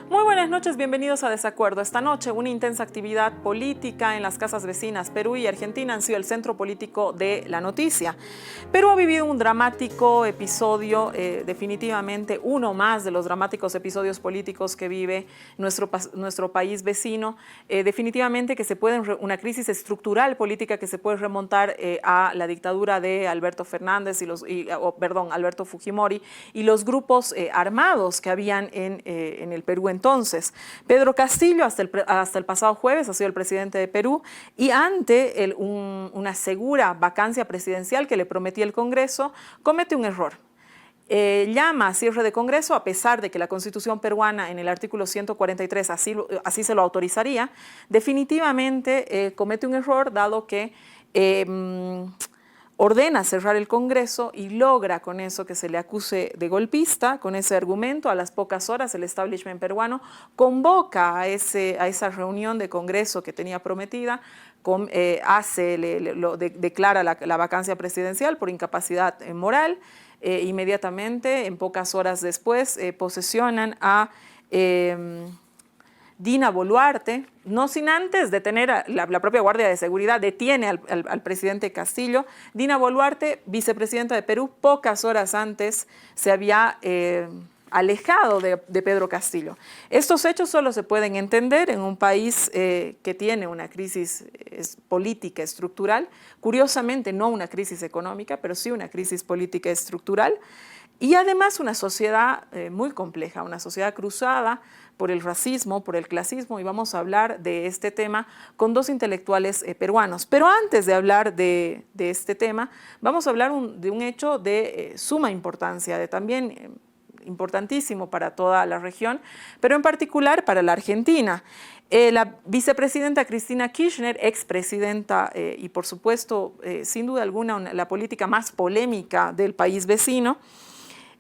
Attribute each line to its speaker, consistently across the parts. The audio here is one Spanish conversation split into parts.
Speaker 1: Muy buenas noches, bienvenidos a Desacuerdo. Esta noche, una intensa actividad política en las casas vecinas. Perú y Argentina han sido el centro político de la noticia. Perú ha vivido un dramático episodio, definitivamente uno más de los dramáticos episodios políticos que vive nuestro país vecino. Definitivamente que una crisis estructural política que se puede remontar a la dictadura de Alberto Fernández Alberto Fujimori y los grupos armados que habían en el Perú entonces. Pedro Castillo hasta el pasado jueves ha sido el presidente de Perú y ante una segura vacancia presidencial que le prometía el Congreso, comete un error. Llama a cierre de Congreso a pesar de que la Constitución peruana en el artículo 143 así se lo autorizaría. Definitivamente comete un error dado que ordena cerrar el Congreso y logra con eso que se le acuse de golpista. Con ese argumento, a las pocas horas el establishment peruano convoca a esa reunión de Congreso que tenía prometida, declara la vacancia presidencial por incapacidad moral. Inmediatamente, en pocas horas después, posesionan a Dina Boluarte, no sin antes detener a la propia Guardia de Seguridad, detiene al presidente Castillo. Dina Boluarte, vicepresidenta de Perú, pocas horas antes se había alejado de Pedro Castillo. Estos hechos solo se pueden entender en un país que tiene una crisis política estructural, curiosamente no una crisis económica, pero sí una crisis política estructural, y además una sociedad muy compleja, una sociedad cruzada por el racismo, por el clasismo, y vamos a hablar de este tema con dos intelectuales peruanos. Pero antes de hablar de este tema, vamos a hablar de un hecho de suma importancia, también importantísimo para toda la región, pero en particular para la Argentina. La vicepresidenta Cristina Kirchner, expresidenta y por supuesto, sin duda alguna, la política más polémica del país vecino,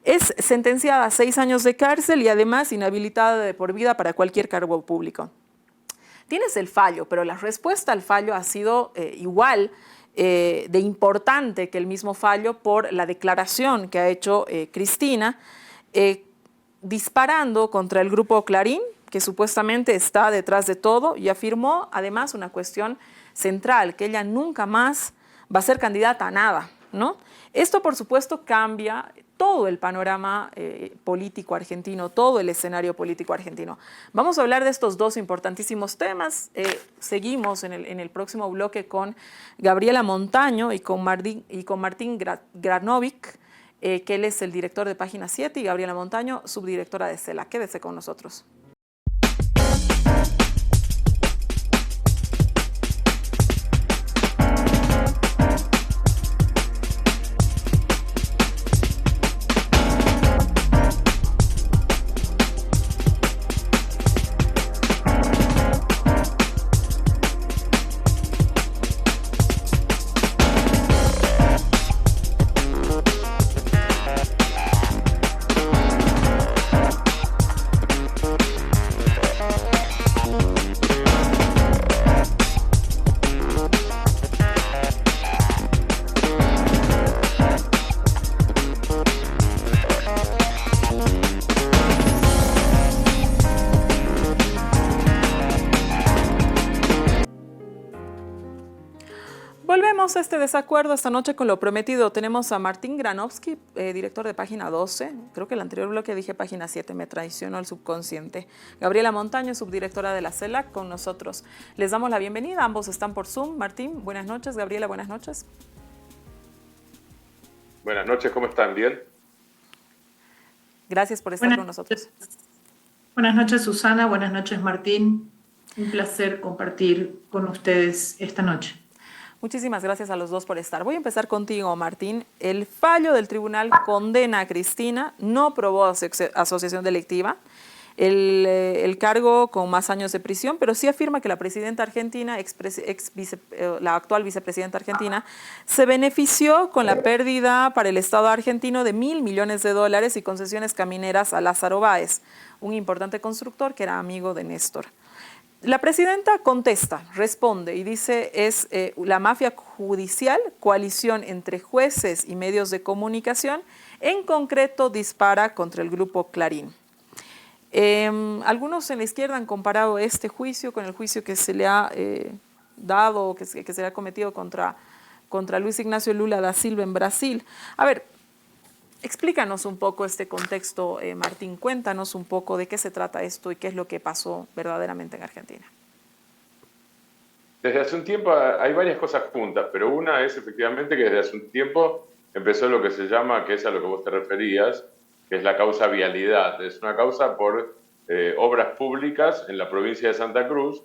Speaker 1: es sentenciada a 6 años de cárcel y además inhabilitada de por vida para cualquier cargo público. Tienes el fallo, pero la respuesta al fallo ha sido igual de importante que el mismo fallo por la declaración que ha hecho Cristina, disparando contra el grupo Clarín, que supuestamente está detrás de todo, y afirmó además una cuestión central, que ella nunca más va a ser candidata a nada, ¿no? Esto, por supuesto, cambia todo el panorama político argentino, todo el escenario político argentino. Vamos a hablar de estos dos importantísimos temas. Seguimos en el próximo bloque con Gabriela Montaño y con Martín Granovic, que él es el director de Página 7, y Gabriela Montaño, subdirectora de CELAC. Quédese con nosotros. Volvemos a este desacuerdo esta noche con lo prometido. Tenemos a Martín Granovsky, director de Página 12. Creo que el anterior bloque dije Página 7, me traicionó el subconsciente. Gabriela Montaño, subdirectora de la CELAC, con nosotros. Les damos la bienvenida, ambos están por Zoom. Martín, buenas noches. Gabriela, buenas noches.
Speaker 2: Buenas noches, ¿cómo están? ¿Bien?
Speaker 1: Gracias por estar con nosotros.
Speaker 3: Buenas noches, Susana. Buenas noches, Martín. Un placer compartir con ustedes esta noche.
Speaker 1: Muchísimas gracias a los dos por estar. Voy a empezar contigo, Martín. El fallo del tribunal condena a Cristina, no probó asociación delictiva, el cargo con más años de prisión, pero sí afirma que la presidenta argentina, la actual vicepresidenta argentina, se benefició con la pérdida para el Estado argentino de $1.000 millones y concesiones camineras a Lázaro Báez, un importante constructor que era amigo de Néstor. La presidenta contesta, responde y dice es la mafia judicial, coalición entre jueces y medios de comunicación, en concreto dispara contra el grupo Clarín. Algunos en la izquierda han comparado este juicio con el juicio que se le ha dado, que se le ha cometido contra Luis Ignacio Lula da Silva en Brasil. A ver, explícanos un poco este contexto, Martín. Cuéntanos un poco de qué se trata esto y qué es lo que pasó verdaderamente en Argentina.
Speaker 2: Desde hace un tiempo hay varias cosas juntas, pero una es efectivamente que desde hace un tiempo empezó lo que se llama, que es a lo que vos te referías, que es la causa vialidad. Es una causa por obras públicas en la provincia de Santa Cruz,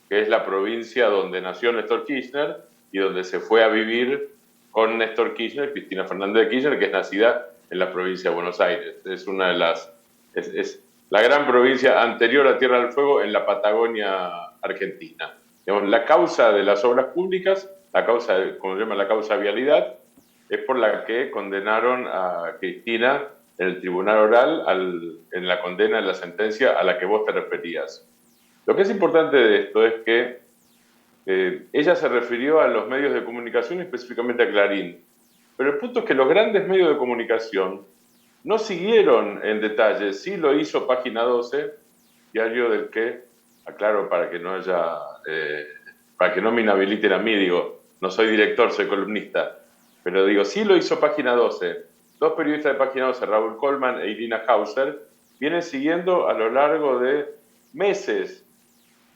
Speaker 2: que es la provincia donde nació Néstor Kirchner y donde se fue a vivir con Néstor Kirchner, Cristina Fernández de Kirchner, que es nacida en la provincia de Buenos Aires. Es una de las... es la gran provincia anterior a Tierra del Fuego en la Patagonia argentina. Digamos, la causa de las obras públicas, la causa, como se llama la causa vialidad, es por la que condenaron a Cristina en el tribunal oral en la condena, en la sentencia a la que vos te referías. Lo que es importante de esto es que ella se refirió a los medios de comunicación, específicamente a Clarín. Pero el punto es que los grandes medios de comunicación no siguieron en detalle. Sí lo hizo Página 12, diario del que, aclaro para que no haya, para que no me inhabiliten a mí, digo, no soy director, soy columnista, pero digo, sí lo hizo Página 12. Dos periodistas de Página 12, Raúl Colman e Irina Hauser, vienen siguiendo a lo largo de meses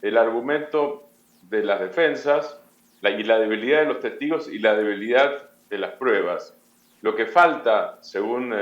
Speaker 2: el argumento de las defensas y la debilidad de los testigos y la debilidad de las pruebas. Lo que falta, según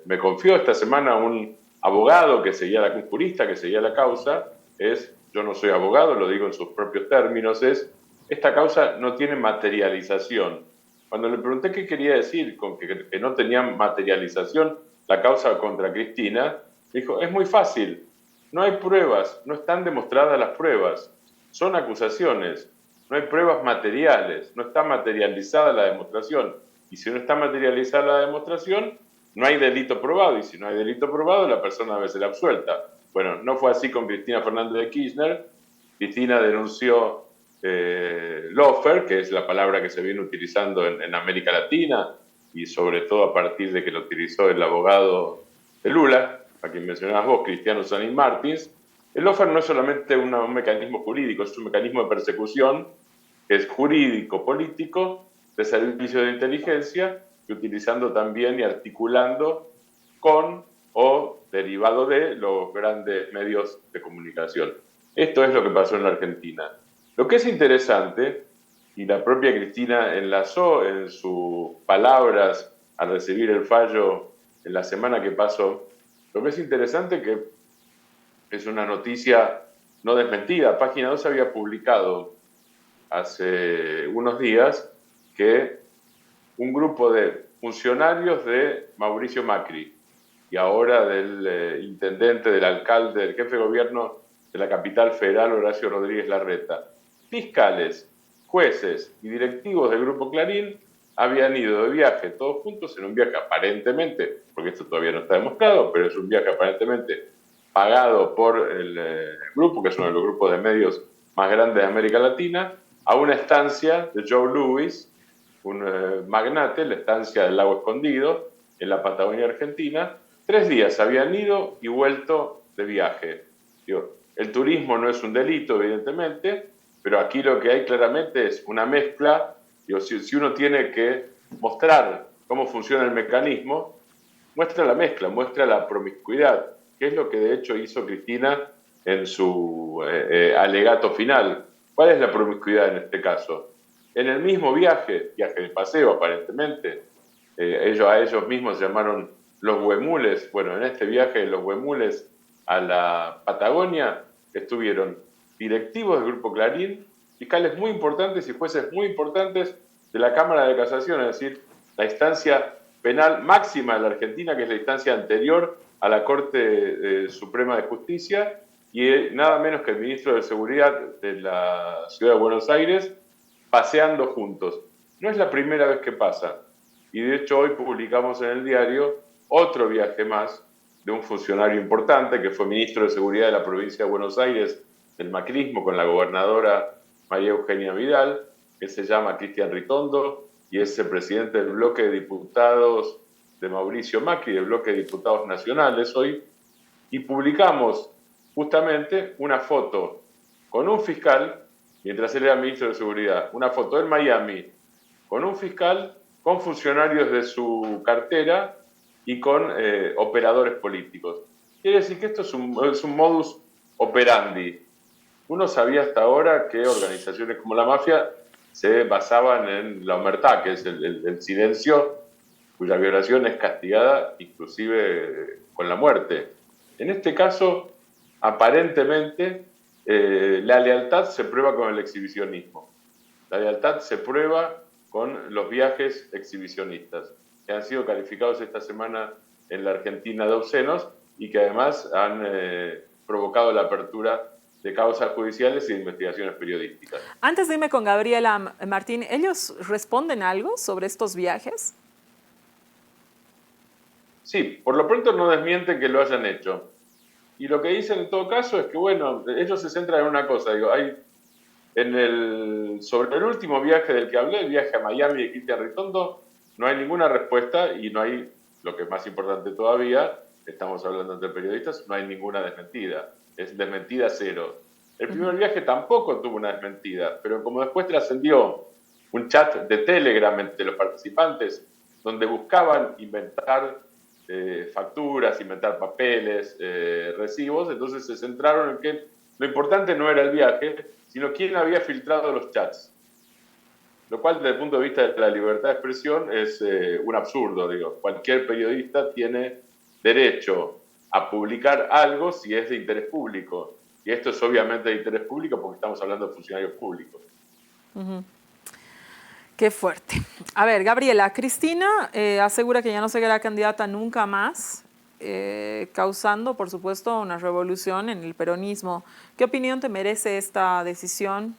Speaker 2: me confió esta semana un abogado que seguía un jurista que seguía la causa, es, yo no soy abogado, lo digo en sus propios términos, es, esta causa no tiene materialización. Cuando le pregunté qué quería decir con que no tenía materialización la causa contra Cristina, dijo, es muy fácil, no hay pruebas, no están demostradas las pruebas, son acusaciones, no hay pruebas materiales, no está materializada la demostración. Y si no está materializada la demostración, no hay delito probado. Y si no hay delito probado, la persona debe ser absuelta. Bueno, no fue así con Cristina Fernández de Kirchner. Cristina denunció lawfare, que es la palabra que se viene utilizando en América Latina, y sobre todo a partir de que lo utilizó el abogado de Lula, a quien mencionabas vos, Cristiano Sanín Martins. El lawfare no es solamente un mecanismo jurídico, es un mecanismo de persecución que es jurídico-político de servicios de inteligencia y utilizando también y articulando con o derivado de los grandes medios de comunicación. Esto es lo que pasó en la Argentina. Lo que es interesante, y la propia Cristina enlazó en sus palabras al recibir el fallo en la semana que pasó, lo que es interesante que es una noticia no desmentida. Página 12 había publicado hace unos días que un grupo de funcionarios de Mauricio Macri y ahora del intendente, del alcalde, del jefe de gobierno de la capital federal, Horacio Rodríguez Larreta, fiscales, jueces y directivos del Grupo Clarín habían ido de viaje todos juntos en un viaje aparentemente, porque esto todavía no está demostrado, pero es un viaje aparentemente pagado por el grupo, que es uno de los grupos de medios más grandes de América Latina, a una estancia de Joe Louis, un magnate, la estancia del Lago Escondido, en la Patagonia Argentina. 3 días habían ido y vuelto de viaje. Digo, el turismo no es un delito, evidentemente, pero aquí lo que hay claramente es una mezcla. Digo, si uno tiene que mostrar cómo funciona el mecanismo, muestra la mezcla, muestra la promiscuidad, que es lo que de hecho hizo Cristina en su alegato final. ¿Cuál es la promiscuidad en este caso? En el mismo viaje de paseo aparentemente, a ellos mismos se llamaron los huemules. Bueno, en este viaje de los huemules a la Patagonia estuvieron directivos del Grupo Clarín, fiscales muy importantes y jueces muy importantes de la Cámara de Casación, es decir, la instancia penal máxima de la Argentina, que es la instancia anterior a la Corte Suprema de Justicia, y nada menos que el ministro de Seguridad de la Ciudad de Buenos Aires, paseando juntos. No es la primera vez que pasa. Y de hecho hoy publicamos en el diario otro viaje más de un funcionario importante que fue ministro de Seguridad de la provincia de Buenos Aires del macrismo con la gobernadora María Eugenia Vidal, que se llama Cristian Ritondo y es el presidente del bloque de diputados de Mauricio Macri, del bloque de diputados nacionales hoy, y publicamos justamente una foto con un fiscal, mientras él era ministro de Seguridad, una foto en Miami con un fiscal, con funcionarios de su cartera y con operadores políticos. Quiere decir que esto es un modus operandi. Uno sabía hasta ahora que organizaciones como la mafia se basaban en la omertá, que es el silencio, cuya violación es castigada inclusive con la muerte. En este caso, aparentemente, la lealtad se prueba con el exhibicionismo. La lealtad se prueba con los viajes exhibicionistas, que han sido calificados esta semana en la Argentina de obscenos y que además han provocado la apertura de causas judiciales y de investigaciones periodísticas.
Speaker 1: Antes de irme con Gabriela, Martín, ¿ellos responden algo sobre estos viajes?
Speaker 2: Sí, por lo pronto no desmienten que lo hayan hecho. Y lo que dicen en todo caso es que, bueno, ellos se centran en una cosa, digo, sobre el último viaje del que hablé, el viaje a Miami de Cristian Ritondo, no hay ninguna respuesta y no hay, lo que es más importante todavía, estamos hablando entre periodistas, no hay ninguna desmentida. Es desmentida cero. El primer viaje tampoco tuvo una desmentida, pero como después trascendió un chat de Telegram entre los participantes, donde buscaban inventar facturas, inventar papeles, recibos, entonces se centraron en que lo importante no era el viaje, sino quién había filtrado los chats. Lo cual, desde el punto de vista de la libertad de expresión, es un absurdo. Digo, cualquier periodista tiene derecho a publicar algo si es de interés público. Y esto es obviamente de interés público porque estamos hablando de funcionarios públicos.
Speaker 1: Uh-huh. Qué fuerte. A ver, Gabriela, Cristina asegura que ya no será candidata nunca más, causando, por supuesto, una revolución en el peronismo. ¿Qué opinión te merece esta decisión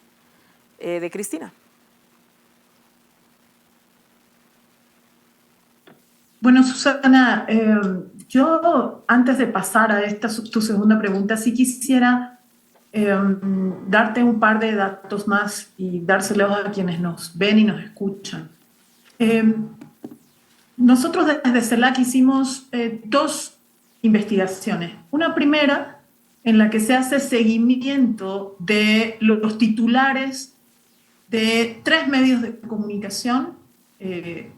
Speaker 1: de Cristina?
Speaker 3: Bueno, Susana, yo antes de pasar a tu segunda pregunta, sí quisiera darte un par de datos más y dárselos a quienes nos ven y nos escuchan. Nosotros desde CELAC hicimos dos investigaciones. Una primera en la que se hace seguimiento de los titulares de 3 medios de comunicación,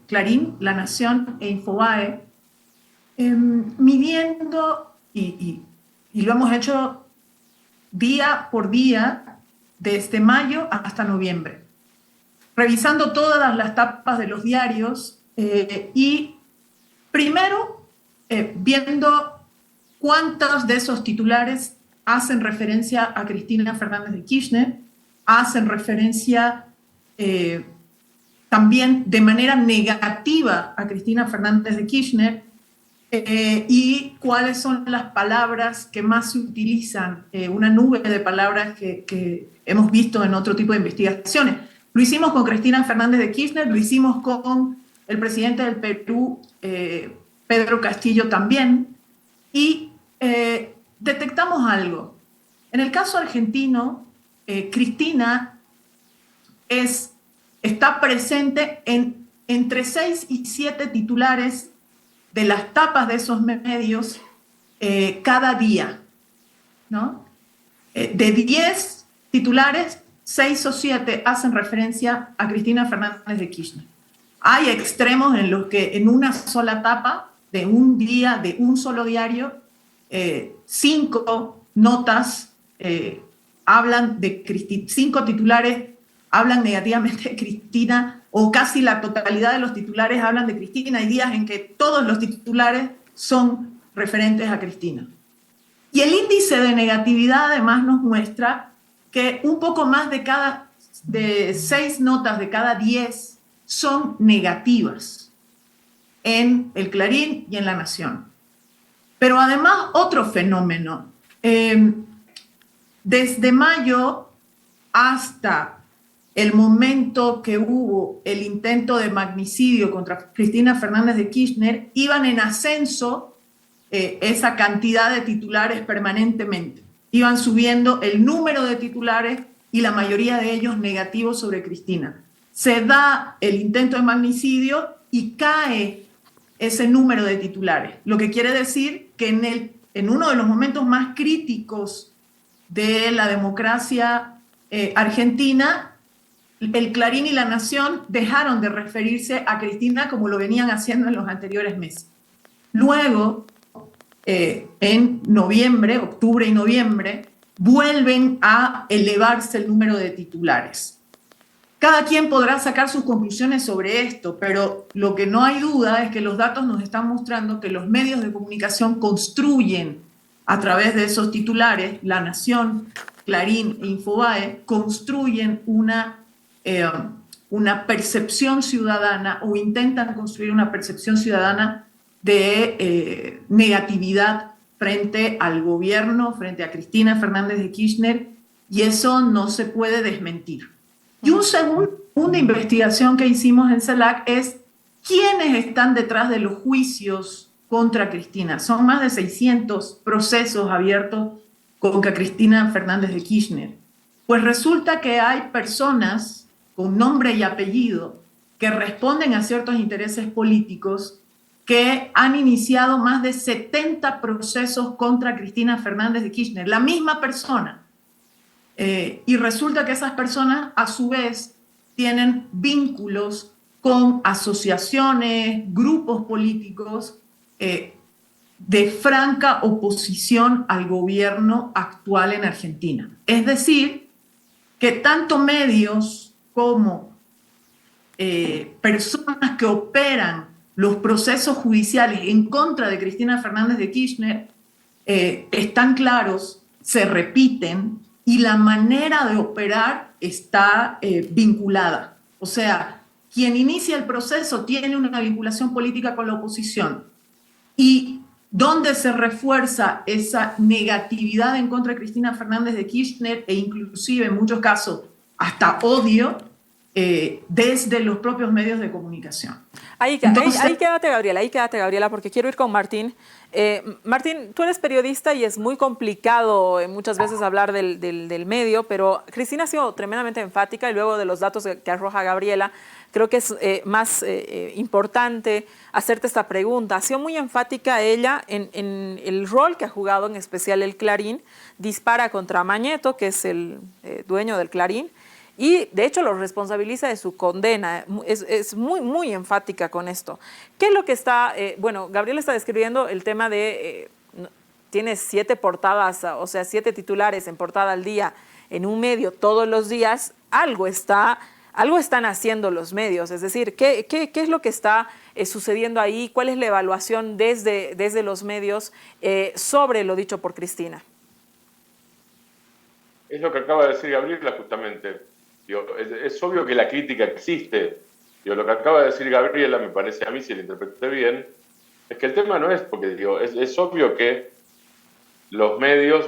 Speaker 3: Clarín, La Nación e Infobae, midiendo, y lo hemos hecho día por día, desde mayo hasta noviembre, revisando todas las tapas de los diarios y primero viendo cuántos de esos titulares hacen referencia a Cristina Fernández de Kirchner, hacen referencia también de manera negativa a Cristina Fernández de Kirchner, y cuáles son las palabras que más se utilizan, una nube de palabras que hemos visto en otro tipo de investigaciones. Lo hicimos con Cristina Fernández de Kirchner, lo hicimos con el presidente del Perú, Pedro Castillo también, y detectamos algo. En el caso argentino, Cristina está presente en entre 6 y 7 titulares de las tapas de esos medios cada día, ¿no? De 10 titulares, 6 o 7 hacen referencia a Cristina Fernández de Kirchner. Hay extremos en los que en una sola tapa de un día, de un solo diario, 5 notas hablan de Cristina, 5 titulares hablan negativamente de Cristina, o casi la totalidad de los titulares hablan de Cristina. Hay días en que todos los titulares son referentes a Cristina. Y el índice de negatividad además nos muestra que un poco más de 6 notas de cada 10 son negativas en el Clarín y en La Nación. Pero además otro fenómeno. Desde mayo hasta el momento que hubo el intento de magnicidio contra Cristina Fernández de Kirchner, iban en ascenso esa cantidad de titulares permanentemente. Iban subiendo el número de titulares y la mayoría de ellos negativos sobre Cristina. Se da el intento de magnicidio y cae ese número de titulares, lo que quiere decir que en el en uno de los momentos más críticos de la democracia argentina, el Clarín y La Nación dejaron de referirse a Cristina como lo venían haciendo en los anteriores meses. Luego, en noviembre, octubre y noviembre, vuelven a elevarse el número de titulares. Cada quien podrá sacar sus conclusiones sobre esto, pero lo que no hay duda es que los datos nos están mostrando que los medios de comunicación construyen a través de esos titulares, La Nación, Clarín e Infobae, construyen una percepción ciudadana o intentan construir una percepción ciudadana de negatividad frente al gobierno, frente a Cristina Fernández de Kirchner, y eso no se puede desmentir. Y una investigación que hicimos en CELAC es quiénes están detrás de los juicios contra Cristina. Son más de 600 procesos abiertos contra Cristina Fernández de Kirchner. Pues resulta que hay personas con nombre y apellido que responden a ciertos intereses políticos que han iniciado más de 70 procesos contra Cristina Fernández de Kirchner, la misma persona. Y resulta que esas personas, a su vez, tienen vínculos con asociaciones, grupos políticos de franca oposición al gobierno actual en Argentina. Es decir, que tanto medios como personas que operan los procesos judiciales en contra de Cristina Fernández de Kirchner están claros, se repiten, y la manera de operar está vinculada. O sea, quien inicia el proceso tiene una vinculación política con la oposición. Y donde se refuerza esa negatividad en contra de Cristina Fernández de Kirchner e inclusive en muchos casos hasta odio desde los propios medios de comunicación.
Speaker 1: Ahí quédate, Gabriela, porque quiero ir con Martín. Martín, tú eres periodista y es muy complicado muchas veces hablar del medio, pero Cristina ha sido tremendamente enfática y luego de los datos que arroja Gabriela, creo que es más importante hacerte esta pregunta. Ha sido muy enfática ella en el rol que ha jugado, en especial el Clarín, dispara contra Mañeto, que es el dueño del Clarín, y de hecho lo responsabiliza de su condena. Es muy, muy enfática con esto. ¿Qué es lo que está, Gabriela está describiendo el tema de, tiene 7 portadas, o sea, 7 titulares en portada al día en un medio todos los días, algo están haciendo los medios, es decir, ¿qué es lo que está sucediendo ahí? ¿Cuál es la evaluación desde los medios sobre lo dicho por Cristina?
Speaker 2: Es lo que acaba de decir Gabriela justamente. Es obvio que la crítica existe. Lo que acaba de decir Gabriela, me parece a mí, si lo interpreté bien, es que el tema no es porque es obvio que los medios,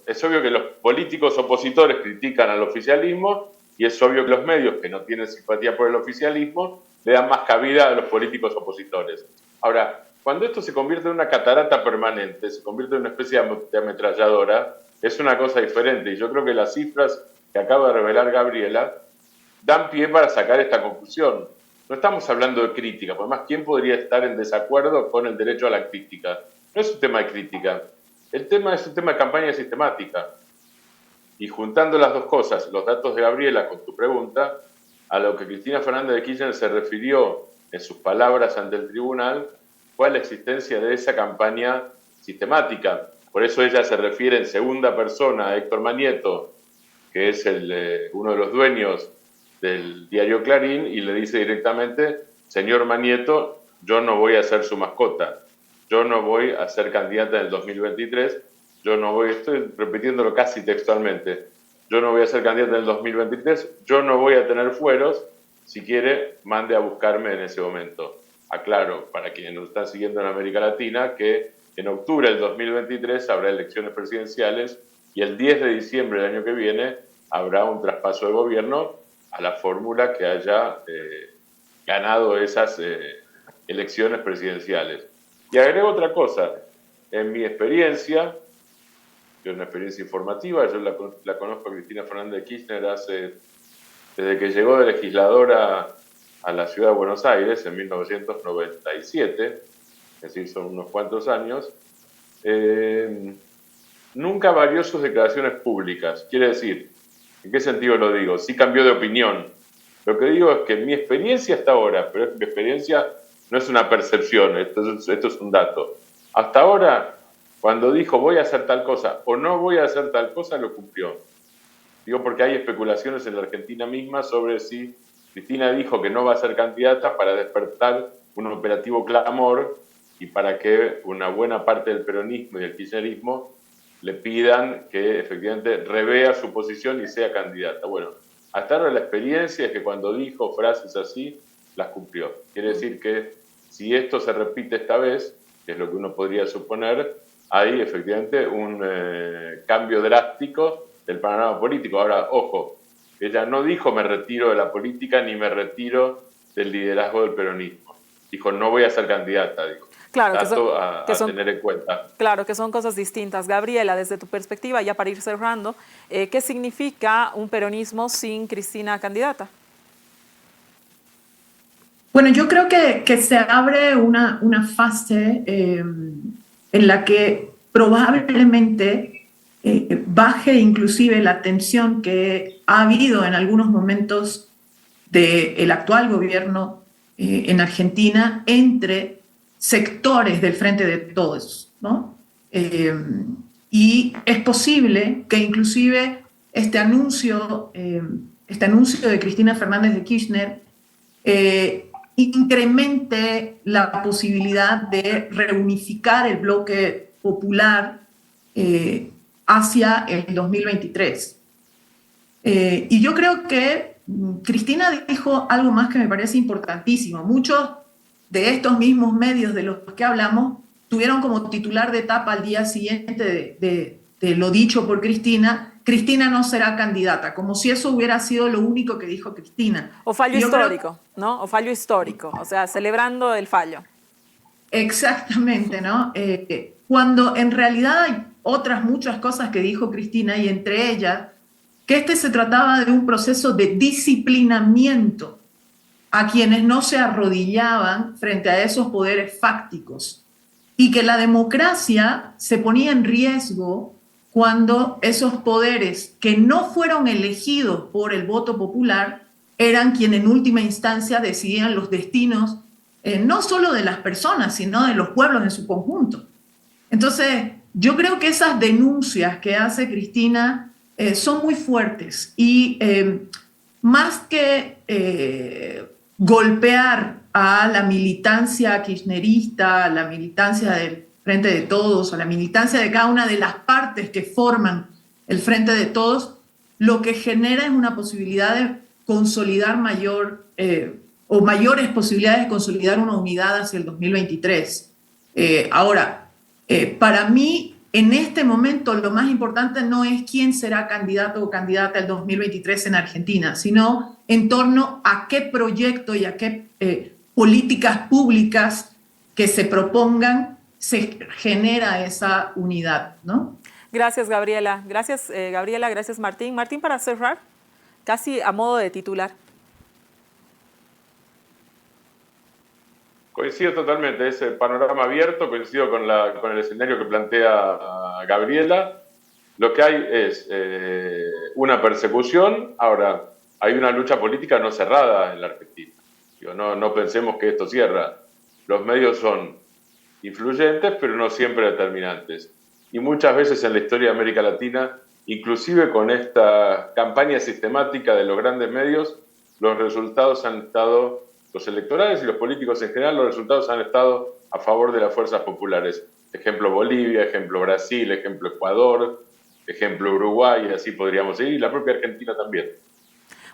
Speaker 2: es obvio que los políticos opositores critican al oficialismo y es obvio que los medios que no tienen simpatía por el oficialismo le dan más cabida a los políticos opositores. Ahora, cuando esto se convierte en una catarata permanente, se convierte en una especie de ametralladora, es una cosa diferente. Y yo creo que las cifras que acaba de revelar Gabriela dan pie para sacar esta conclusión. No estamos hablando de crítica, por más, ¿quién podría estar en desacuerdo con el derecho a la crítica? No es un tema de crítica, el tema es un tema de campaña sistemática. Y juntando las dos cosas, los datos de Gabriela con tu pregunta, a lo que Cristina Fernández de Kirchner se refirió en sus palabras ante el tribunal, fue a la existencia de esa campaña sistemática. Por eso ella se refiere en segunda persona a Héctor Mañeto, que es uno de los dueños del diario Clarín, y le dice directamente: señor Mañeto, yo no voy a ser su mascota, yo no voy a ser candidata en el 2023, estoy repitiéndolo casi textualmente, yo no voy a ser candidata en el 2023, yo no voy a tener fueros, si quiere, mande a buscarme en ese momento. Aclaro, para quienes nos están siguiendo en América Latina, que en octubre del 2023 habrá elecciones presidenciales y el 10 de diciembre del año que viene habrá un traspaso de gobierno a la fórmula que haya ganado esas elecciones presidenciales. Y agrego otra cosa, en mi experiencia, que es una experiencia informativa, yo la conozco a Cristina Fernández de Kirchner desde que llegó de legisladora a la ciudad de Buenos Aires en 1997, es decir, son unos cuantos años, nunca varió sus declaraciones públicas. Quiere decir, ¿en qué sentido lo digo? Sí cambió de opinión. Lo que digo es que mi experiencia hasta ahora, pero mi experiencia no es una percepción, esto es un dato. Hasta ahora, cuando dijo voy a hacer tal cosa o no voy a hacer tal cosa, lo cumplió. Digo porque hay especulaciones en la Argentina misma sobre si Cristina dijo que no va a ser candidata para despertar un operativo clamor y para que una buena parte del peronismo y del kirchnerismo le pidan que efectivamente revea su posición y sea candidata. Bueno, hasta ahora la experiencia es que cuando dijo frases así, las cumplió. Quiere decir que si esto se repite esta vez, que es lo que uno podría suponer, hay efectivamente un cambio drástico del panorama político. Ahora, ojo, ella no dijo me retiro de la política ni me retiro del liderazgo del peronismo. Dijo no voy a ser candidata, dijo.
Speaker 1: Claro,
Speaker 2: Dato a tener en cuenta.
Speaker 1: Claro, que son cosas distintas. Gabriela, desde tu perspectiva, ya para ir cerrando, ¿qué significa un peronismo sin Cristina candidata?
Speaker 3: Bueno, yo creo que se abre una fase en la que probablemente baje inclusive la tensión que ha habido en algunos momentos del actual gobierno en Argentina entre sectores del Frente de Todos, ¿no? Y es posible que inclusive este anuncio de Cristina Fernández de Kirchner incremente la posibilidad de reunificar el bloque popular hacia el 2023. Y yo creo que Cristina dijo algo más que me parece importantísimo. Muchos de estos mismos medios de los que hablamos tuvieron como titular de etapa al día siguiente de lo dicho por Cristina: Cristina no será candidata, como si eso hubiera sido lo único que dijo Cristina.
Speaker 1: O fallo histórico, ¿no? O fallo histórico, o sea, celebrando el fallo.
Speaker 3: Exactamente, ¿no? Cuando en realidad hay otras muchas cosas que dijo Cristina, y entre ellas que se trataba de un proceso de disciplinamiento a quienes no se arrodillaban frente a esos poderes fácticos, y que la democracia se ponía en riesgo cuando esos poderes que no fueron elegidos por el voto popular eran quienes en última instancia decidían los destinos no solo de las personas, sino de los pueblos en su conjunto. Entonces, yo creo que esas denuncias que hace Cristina son muy fuertes, y más que golpear a la militancia kirchnerista, a la militancia del Frente de Todos, a la militancia de cada una de las partes que forman el Frente de Todos, lo que genera es una posibilidad de consolidar mayores posibilidades de consolidar una unidad hacia el 2023. Ahora, para mí, en este momento, lo más importante no es quién será candidato o candidata el 2023 en Argentina, sino en torno a qué proyecto y a qué políticas públicas que se propongan se genera esa unidad, ¿no?
Speaker 1: Gracias, Gabriela. Gracias, Gabriela. Gracias, Martín. Martín, para cerrar, casi a modo de titular.
Speaker 2: Coincido totalmente, ese panorama abierto, coincido con el escenario que plantea Gabriela. Lo que hay es una persecución. Ahora, hay una lucha política no cerrada en la Argentina. No pensemos que esto cierra. Los medios son influyentes, pero no siempre determinantes. Y muchas veces en la historia de América Latina, inclusive con esta campaña sistemática de los grandes medios, los resultados han estado, los electorales y los políticos en general, los resultados han estado a favor de las fuerzas populares. Ejemplo Bolivia, ejemplo Brasil, ejemplo Ecuador, ejemplo Uruguay, y así podríamos seguir, y la propia Argentina también.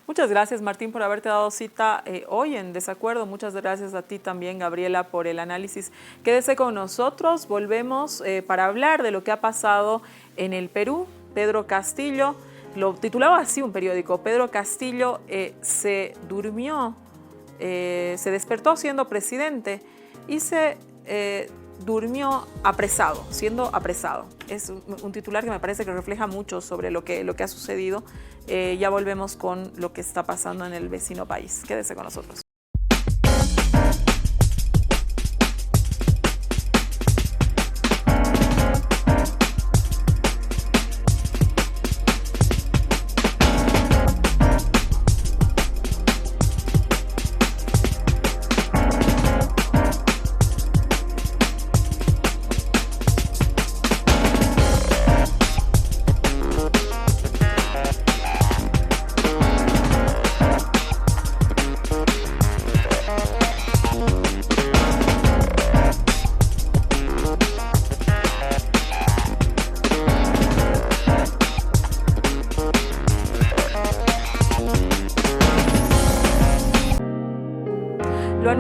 Speaker 1: Muchas gracias, Martín, por haberte dado cita hoy en Desacuerdo. Muchas gracias a ti también, Gabriela, por el análisis. Quédese con nosotros. Volvemos para hablar de lo que ha pasado en el Perú. Pedro Castillo, lo titulaba así un periódico, Pedro Castillo se durmió, se despertó siendo presidente y se durmió apresado, siendo apresado. Es un titular que me parece que refleja mucho sobre lo que ha sucedido. Ya volvemos con lo que está pasando en el vecino país. Quédese con nosotros.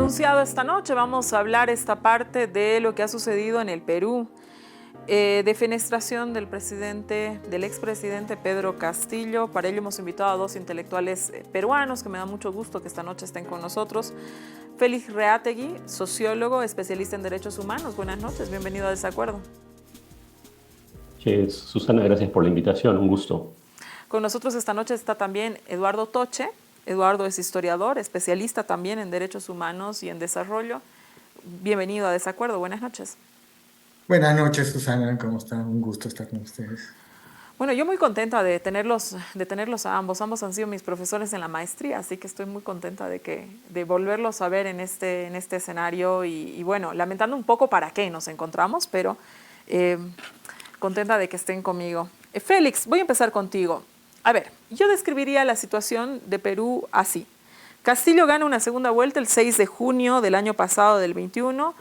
Speaker 1: anunciado esta noche, vamos a hablar esta parte de lo que ha sucedido en el Perú. Defenestración del expresidente Pedro Castillo. Para ello hemos invitado a dos intelectuales peruanos que me da mucho gusto que esta noche estén con nosotros. Félix Reátegui, sociólogo, especialista en derechos humanos. Buenas noches, bienvenido a Desacuerdo.
Speaker 4: Susana, gracias por la invitación, un gusto.
Speaker 1: Con nosotros esta noche está también Eduardo Toche. Eduardo es historiador, especialista también en derechos humanos y en desarrollo. Bienvenido a Desacuerdo, buenas noches.
Speaker 5: Buenas noches, Susana, ¿cómo están? Un gusto estar con ustedes.
Speaker 1: Bueno, yo muy contenta de tenerlos a ambos. Ambos han sido mis profesores en la maestría, así que estoy muy contenta de volverlos a ver en este escenario y bueno, lamentando un poco para qué nos encontramos, pero contenta de que estén conmigo. Félix, voy a empezar contigo. A ver, yo describiría la situación de Perú así. Castillo gana una segunda vuelta el 6 de junio del año pasado, del 21,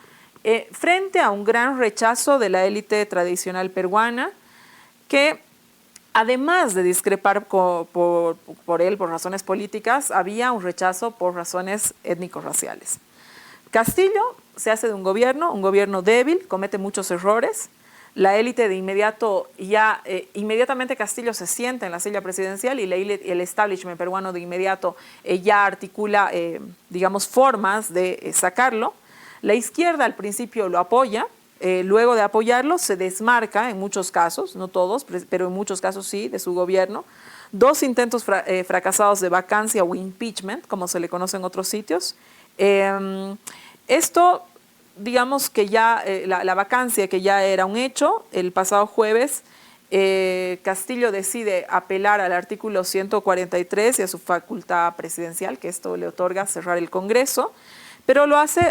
Speaker 1: frente a un gran rechazo de la élite tradicional peruana, que además de discrepar por él por razones políticas, había un rechazo por razones étnico-raciales. Castillo se hace de un gobierno débil, comete muchos errores. La élite de inmediato, inmediatamente Castillo se sienta en la silla presidencial y el establishment peruano de inmediato ya articula, digamos, formas de sacarlo. La izquierda al principio lo apoya, luego de apoyarlo se desmarca en muchos casos, no todos, pero en muchos casos sí, de su gobierno. Dos intentos fracasados de vacancia o impeachment, como se le conoce en otros sitios. Esto, digamos que ya la vacancia que ya era un hecho, el pasado jueves Castillo decide apelar al artículo 143 y a su facultad presidencial, que esto le otorga cerrar el Congreso, pero lo hace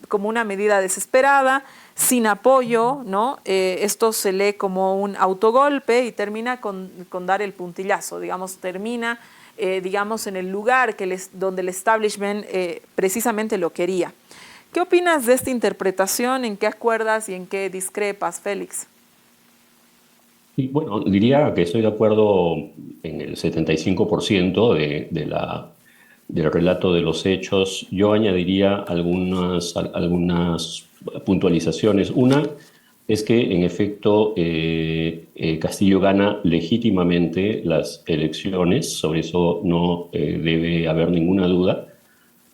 Speaker 1: como una medida desesperada, sin apoyo, ¿no? Esto se lee como un autogolpe y termina con dar el puntillazo, digamos, termina digamos, en el lugar donde el establishment precisamente lo quería. ¿Qué opinas de esta interpretación? ¿En qué acuerdas y en qué discrepas, Félix?
Speaker 4: Y bueno, diría que estoy de acuerdo en el 75% del relato de los hechos. Yo añadiría algunas puntualizaciones. Una es que, en efecto, Castillo gana legítimamente las elecciones. Sobre eso no debe haber ninguna duda.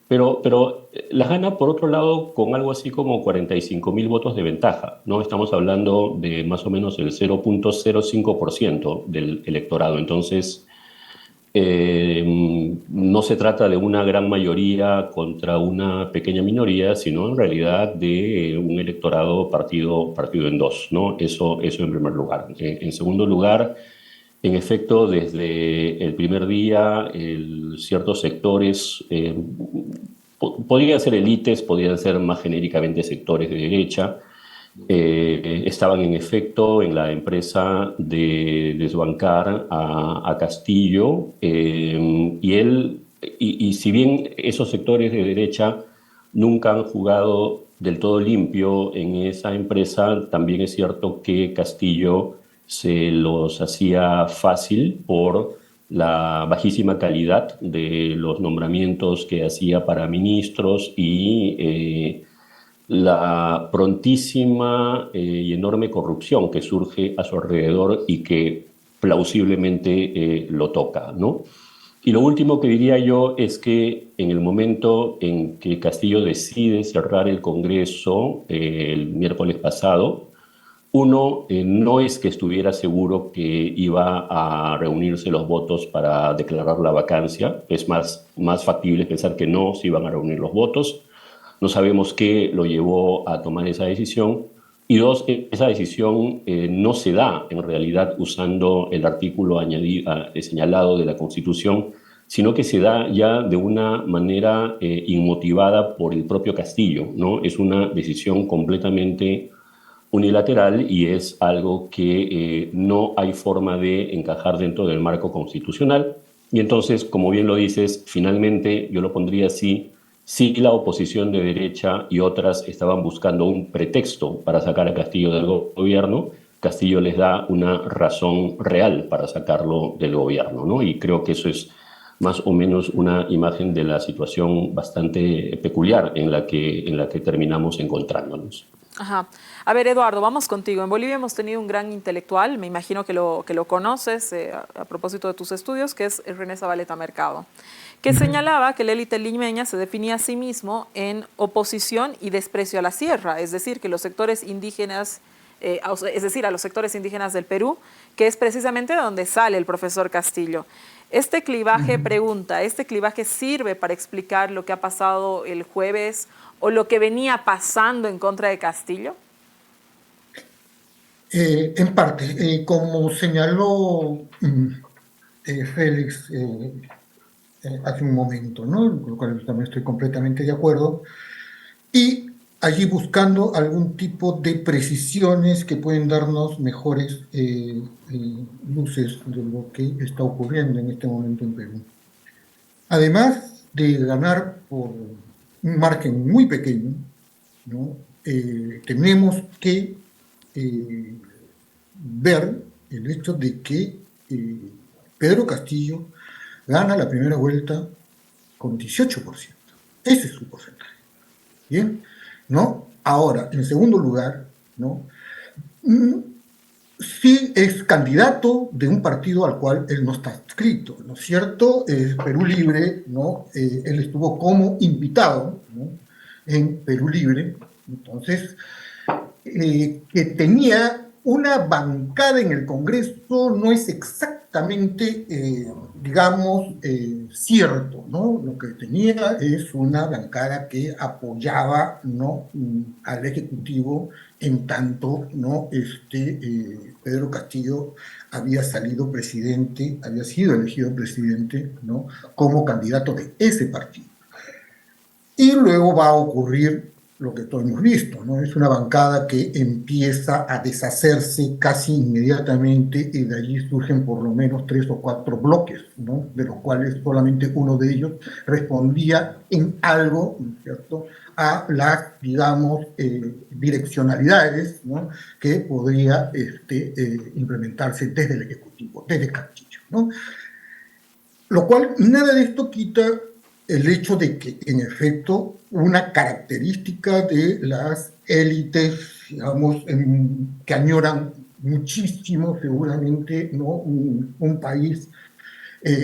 Speaker 4: Pero las gana, por otro lado, con algo así como 45.000 votos de ventaja, ¿no? Estamos hablando de más o menos el 0.05% del electorado. Entonces, no se trata de una gran mayoría contra una pequeña minoría, sino en realidad de un electorado partido en dos, ¿no? Eso en primer lugar. En segundo lugar, en efecto, desde el primer día, ciertos sectores, podrían ser élites, podrían ser más genéricamente sectores de derecha, estaban en efecto en la empresa de desbancar a Castillo, y si bien esos sectores de derecha nunca han jugado del todo limpio en esa empresa, también es cierto que Castillo se los hacía fácil por la bajísima calidad de los nombramientos que hacía para ministros y la prontísima y enorme corrupción que surge a su alrededor y que plausiblemente lo toca, ¿no? Y lo último que diría yo es que en el momento en que Castillo decide cerrar el Congreso el miércoles pasado, uno, no es que estuviera seguro que iba a reunirse los votos para declarar la vacancia. Es más factible pensar que no se iban a reunir los votos. No sabemos qué lo llevó a tomar esa decisión. Y dos, esa decisión no se da en realidad usando el artículo señalado de la Constitución, sino que se da ya de una manera inmotivada por el propio Castillo, ¿no? Es una decisión completamente unilateral y es algo que no hay forma de encajar dentro del marco constitucional. Y entonces, como bien lo dices, finalmente yo lo pondría así: si la oposición de derecha y otras estaban buscando un pretexto para sacar a Castillo del gobierno, Castillo les da una razón real para sacarlo del gobierno, ¿no? Y creo que eso es más o menos una imagen de la situación bastante peculiar en la que terminamos encontrándonos.
Speaker 1: Ajá. A ver, Eduardo, vamos contigo. En Bolivia hemos tenido un gran intelectual, me imagino que lo conoces a propósito de tus estudios, que es René Zabaleta Mercado, que señalaba que la élite limeña se definía a sí mismo en oposición y desprecio a la sierra, es decir, que los sectores indígenas, a los sectores indígenas del Perú, que es precisamente de donde sale el profesor Castillo. Este clivaje, ¿este clivaje sirve para explicar lo que ha pasado el jueves o lo que venía pasando en contra de Castillo?
Speaker 5: En parte, como señaló Félix hace un momento, ¿no? Con lo cual también estoy completamente de acuerdo, y allí buscando algún tipo de precisiones que pueden darnos mejores luces de lo que está ocurriendo en este momento en Perú. Además de ganar por un margen muy pequeño, ¿no? Tenemos que ver el hecho de que Pedro Castillo gana la primera vuelta con 18%. Ese es su porcentaje. ¿Bien? ¿No? Ahora, en segundo lugar, ¿no? Sí es candidato de un partido al cual él no está adscrito, ¿no es cierto? Perú Libre, ¿no? Él estuvo como invitado, ¿no? En Perú Libre, entonces, que tenía una bancada en el Congreso no es exactamente, digamos, cierto, ¿no? Lo que tenía es una bancada que apoyaba, ¿no? Al Ejecutivo en tanto, ¿no? Pedro Castillo había salido presidente, había sido elegido presidente, ¿no? Como candidato de ese partido. Y luego va a ocurrir lo que todos hemos visto, ¿no? Es una bancada que empieza a deshacerse casi inmediatamente y de allí surgen por lo menos 3 o 4 bloques, ¿no? De los cuales solamente uno de ellos respondía en algo, ¿no es cierto?, a las, digamos, direccionalidades, ¿no? Que podría implementarse desde el Ejecutivo, desde Castillo, ¿no? Lo cual, nada de esto quita el hecho de que, en efecto, una característica de las élites, digamos, que añoran muchísimo, seguramente, ¿no? un país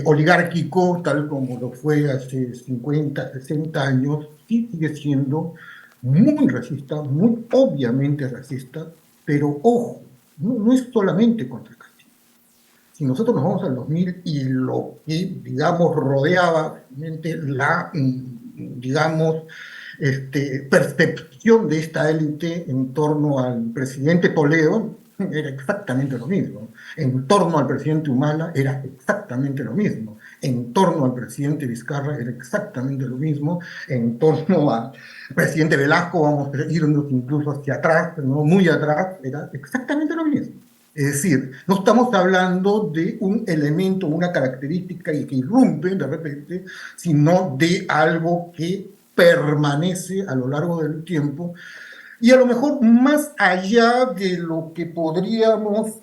Speaker 5: oligárquico, tal como lo fue hace 50, 60 años, y sigue siendo muy racista, muy obviamente racista, pero ojo, no es solamente contra Castillo. Si nosotros nos vamos al 2000 y lo que, digamos, rodeaba la, digamos, percepción de esta élite en torno al presidente Toledo, era exactamente lo mismo. En torno al presidente Humala era exactamente lo mismo. En torno al presidente Vizcarra era exactamente lo mismo. En torno al presidente Velasco, vamos a irnos incluso hacia atrás, ¿no? Muy atrás, era exactamente lo mismo. Es decir, no estamos hablando de un elemento, una característica y que irrumpe de repente, sino de algo que permanece a lo largo del tiempo y a lo mejor más allá de lo que podríamos,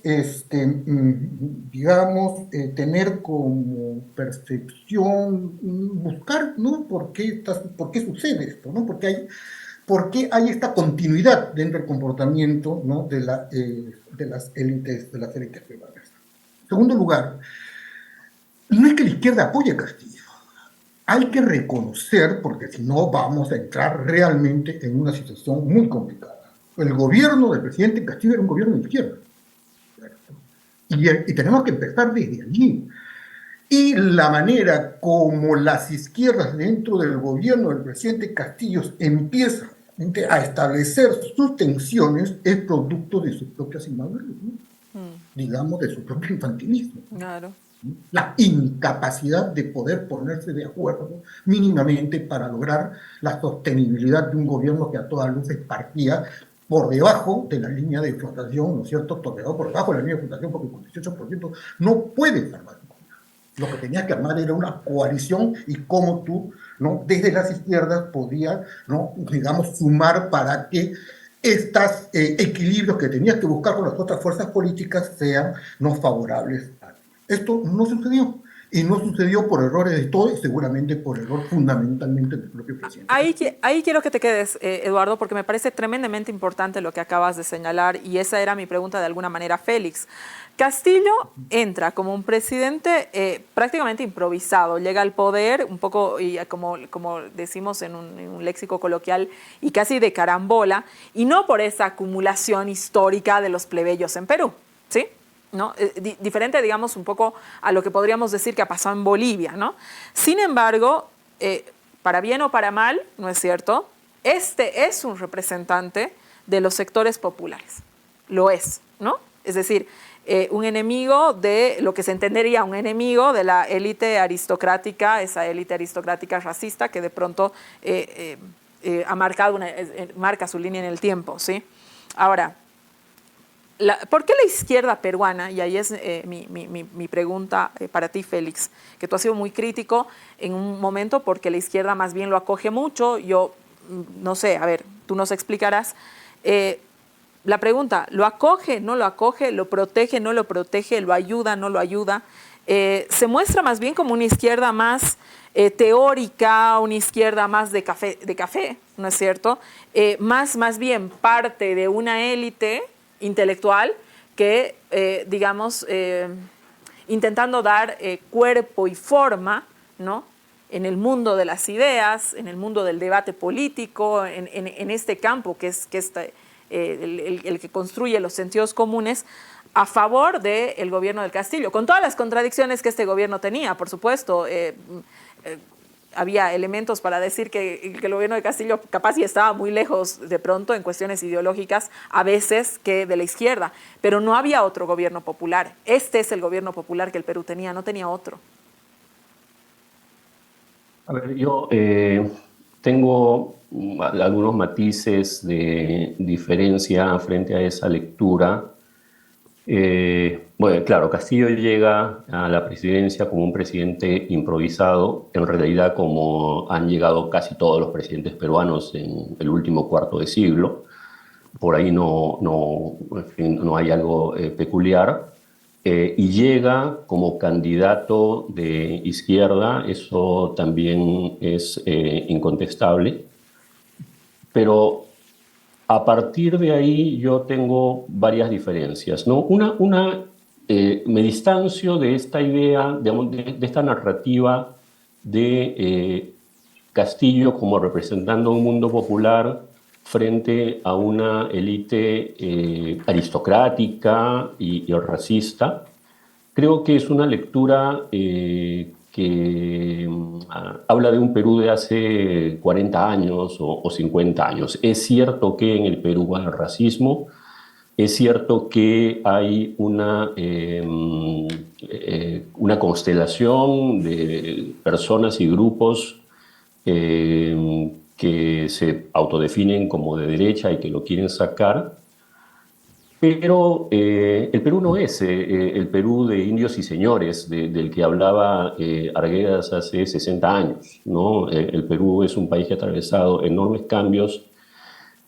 Speaker 5: digamos, tener como percepción, buscar, ¿no? ¿Por qué sucede esto? ¿No? ¿Por qué hay esta continuidad dentro del comportamiento, ¿no? de las élites peruanas? En segundo lugar, no es que la izquierda apoye a Castillo. Hay que reconocer, porque si no vamos a entrar realmente en una situación muy complicada. El gobierno del presidente Castillo era un gobierno de izquierda. Y tenemos que empezar desde allí. Y la manera como las izquierdas dentro del gobierno del presidente Castillo empiezan a establecer sus tensiones es producto de sus propias inmadureces, ¿no? Digamos, de su propio infantilismo.
Speaker 1: Claro.
Speaker 5: La incapacidad de poder ponerse de acuerdo mínimamente para lograr la sostenibilidad de un gobierno que a todas luces partía por debajo de la línea de flotación, ¿no es cierto? Por debajo de la línea de flotación, porque con 18% no puedes armar un gobierno. Lo que tenías que armar era una coalición y cómo tú, ¿no? Desde las izquierdas podías, ¿no? digamos, sumar para que estos equilibrios que tenías que buscar con las otras fuerzas políticas sean no favorables a. Esto no sucedió. y no sucedió por errores de todo y seguramente por error fundamentalmente del propio presidente.
Speaker 1: Ahí quiero que te quedes, Eduardo, porque me parece tremendamente importante lo que acabas de señalar y esa era mi pregunta de alguna manera, Félix. Castillo entra como un presidente prácticamente improvisado, llega al poder un poco, y como decimos en un léxico coloquial, y casi de carambola, y no por esa acumulación histórica de los plebeyos en Perú, ¿sí? ¿No? Diferente, digamos, un poco a lo que podríamos decir que ha pasado en Bolivia, ¿no? Sin embargo, para bien o para mal, ¿no es cierto? Este es un representante de los sectores populares, lo es, ¿no? Es decir, un enemigo de lo que se entendería un enemigo de la élite aristocrática, esa élite aristocrática racista que de pronto ha marcado marca su línea en el tiempo, ¿sí? Ahora, ¿por qué la izquierda peruana, y ahí es mi pregunta para ti, Félix, que tú has sido muy crítico en un momento porque la izquierda más bien lo acoge mucho, yo no sé, a ver, tú nos explicarás, la pregunta, ¿lo acoge, no lo acoge, lo protege, no lo protege, lo ayuda, no lo ayuda? Se muestra más bien como una izquierda más teórica, una izquierda más de café, ¿no es cierto? Más bien parte de una élite intelectual que, digamos, intentando dar cuerpo y forma, ¿no? En el mundo de las ideas, en el mundo del debate político, en este campo que es el que construye los sentidos comunes a favor del gobierno del Castillo, con todas las contradicciones que este gobierno tenía, por supuesto. Había elementos para decir que el gobierno de Castillo capaz y estaba muy lejos de pronto en cuestiones ideológicas a veces que de la izquierda, pero no había otro gobierno popular. Este es el gobierno popular que el Perú tenía, no tenía otro.
Speaker 4: A ver, yo tengo algunos matices de diferencia frente a esa lectura. Bueno, claro, Castillo llega a la presidencia como un presidente improvisado, en realidad como han llegado casi todos los presidentes peruanos en el último cuarto de siglo. Por ahí en fin, no hay algo peculiar. Y llega como candidato de izquierda, eso también es incontestable. Pero a partir de ahí yo tengo varias diferencias, ¿no? Me distancio de esta idea, de esta narrativa de Castillo como representando un mundo popular frente a una élite aristocrática y racista. Creo que es una lectura que habla de un Perú de hace 40 años o 50 años. Es cierto que en el Perú hay racismo, es cierto que hay una constelación de personas y grupos que se autodefinen como de derecha y que lo quieren sacar, pero el Perú no es el Perú de indios y señores del que hablaba Arguedas hace 60 años, ¿no? El Perú es un país que ha atravesado enormes cambios.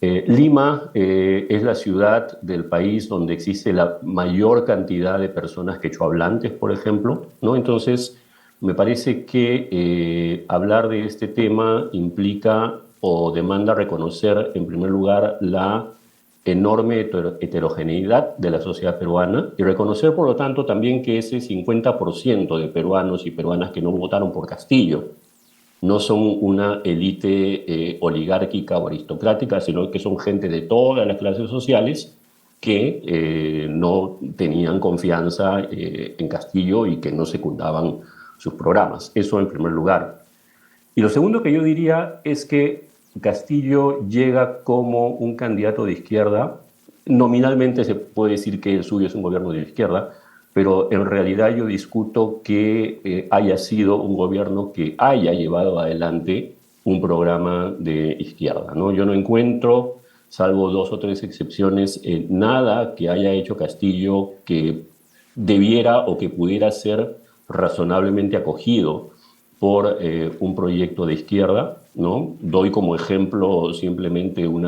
Speaker 4: Lima es la ciudad del país donde existe la mayor cantidad de personas quechohablantes, por ejemplo, ¿no? Entonces, me parece que hablar de este tema implica o demanda reconocer, en primer lugar, la enorme heterogeneidad de la sociedad peruana y reconocer, por lo tanto, también que ese 50% de peruanos y peruanas que no votaron por Castillo no son una élite oligárquica o aristocrática, sino que son gente de todas las clases sociales que no tenían confianza en Castillo y que no secundaban sus programas. Eso en primer lugar. Y lo segundo que yo diría es que Castillo llega como un candidato de izquierda. Nominalmente se puede decir que el suyo es un gobierno de izquierda, pero en realidad yo discuto que haya sido un gobierno que haya llevado adelante un programa de izquierda, ¿no? Yo no encuentro, salvo 2 o 3 excepciones, nada que haya hecho Castillo que debiera o que pudiera ser razonablemente acogido por un proyecto de izquierda, ¿no? Doy como ejemplo simplemente un